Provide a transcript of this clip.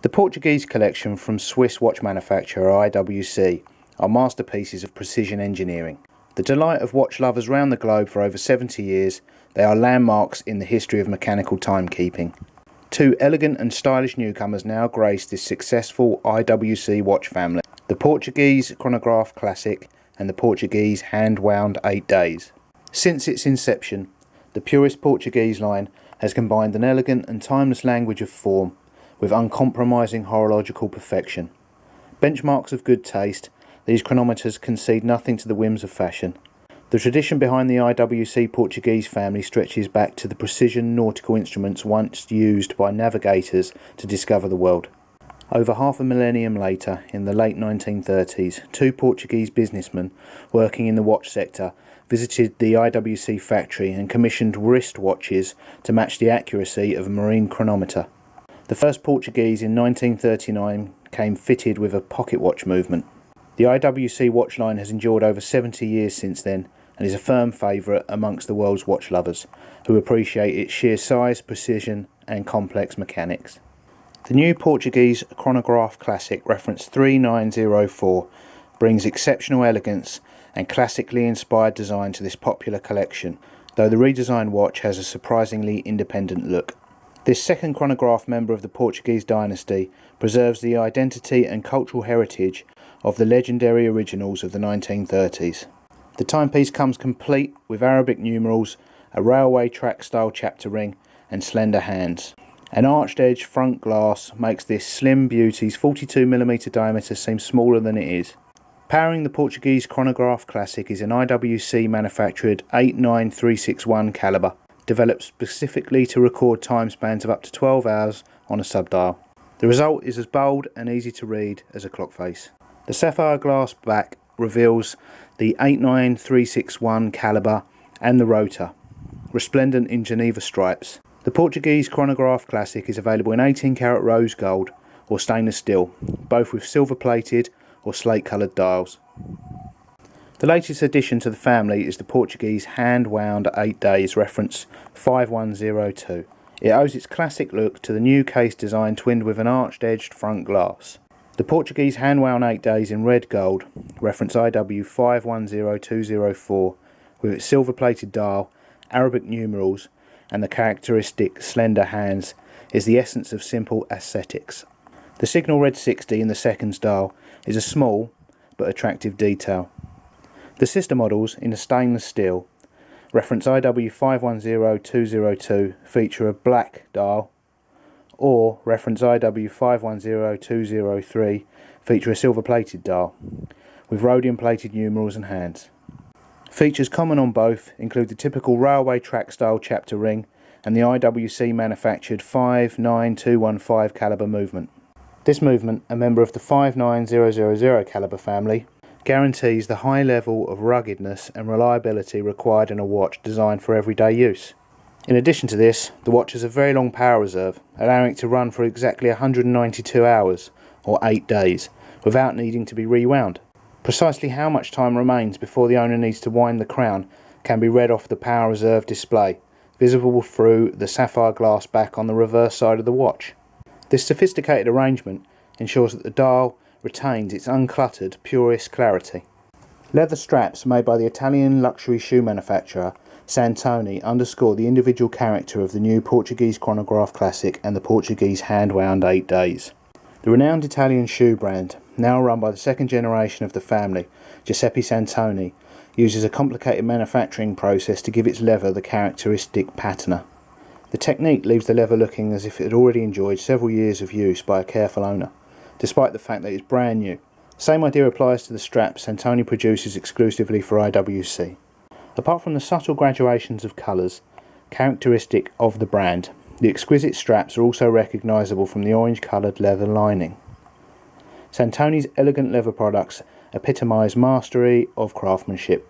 The Portuguese collection from Swiss watch manufacturer IWC are masterpieces of precision engineering. The delight of watch lovers round the globe for over 70 years, they are landmarks in the history of mechanical timekeeping. Two elegant and stylish newcomers now grace this successful IWC watch family, the Portuguese Chronograph Classic and the Portuguese Hand-Wound 8 Days. Since its inception, the purist Portuguese line has combined an elegant and timeless language of form with uncompromising horological perfection. Benchmarks of good taste, these chronometers concede nothing to the whims of fashion. The tradition behind the IWC Portuguese family stretches back to the precision nautical instruments once used by navigators to discover the world. Over half a millennium later, in the late 1930s, two Portuguese businessmen working in the watch sector visited the IWC factory and commissioned wrist watches to match the accuracy of a marine chronometer. The first Portuguese in 1939 came fitted with a pocket watch movement. The IWC watch line has endured over 70 years since then and is a firm favourite amongst the world's watch lovers, who appreciate its sheer size, precision and complex mechanics. The new Portuguese Chronograph Classic reference 3904 brings exceptional elegance and classically inspired design to this popular collection, though the redesigned watch has a surprisingly independent look. This second chronograph member of the Portuguese dynasty preserves the identity and cultural heritage of the legendary originals of the 1930s. The timepiece comes complete with Arabic numerals, a railway track style chapter ring and slender hands. An arched edge front glass makes this slim beauty's 42mm diameter seem smaller than it is. Powering the Portuguese Chronograph Classic is an IWC manufactured 89361 calibre, developed specifically to record time spans of up to 12 hours on a subdial. The result is as bold and easy to read as a clock face. The sapphire glass back reveals the 89361 calibre and the rotor, resplendent in Geneva stripes. The Portuguese Chronograph Classic is available in 18-karat rose gold or stainless steel, both with silver plated or slate coloured dials. The latest addition to the family is the Portuguese Hand-Wound 8 Days reference 5102. It owes its classic look to the new case design twinned with an arched edged front glass. The Portuguese Hand-Wound 8 Days in red gold, reference IW 510204, with its silver plated dial, Arabic numerals and the characteristic slender hands, is the essence of simple aesthetics. The signal red 60 in the seconds dial is a small but attractive detail. The sister models in a stainless steel, reference IW 510202, feature a black dial, or reference IW 510203 feature a silver plated dial, with rhodium plated numerals and hands. Features common on both include the typical railway track style chapter ring and the IWC manufactured 59215 calibre movement. This movement, a member of the 59000 calibre family, guarantees the high level of ruggedness and reliability required in a watch designed for everyday use. In addition to this, the watch has a very long power reserve, allowing it to run for exactly 192 hours, or 8 days, without needing to be rewound. Precisely how much time remains before the owner needs to wind the crown can be read off the power reserve display, visible through the sapphire glass back on the reverse side of the watch. This sophisticated arrangement ensures that the dial retains its uncluttered, purist clarity. Leather straps made by the Italian luxury shoe manufacturer Santoni underscore the individual character of the new Portuguese Chronograph Classic and the Portuguese Hand-Wound 8 Days. The renowned Italian shoe brand, now run by the second generation of the family, Giuseppe Santoni, uses a complicated manufacturing process to give its leather the characteristic patina. The technique leaves the leather looking as if it had already enjoyed several years of use by a careful owner, despite the fact that it's brand new. Same idea applies to the straps Santoni produces exclusively for IWC. Apart from the subtle graduations of colours, characteristic of the brand, the exquisite straps are also recognisable from the orange-coloured leather lining. Santoni's elegant leather products epitomise mastery of craftsmanship.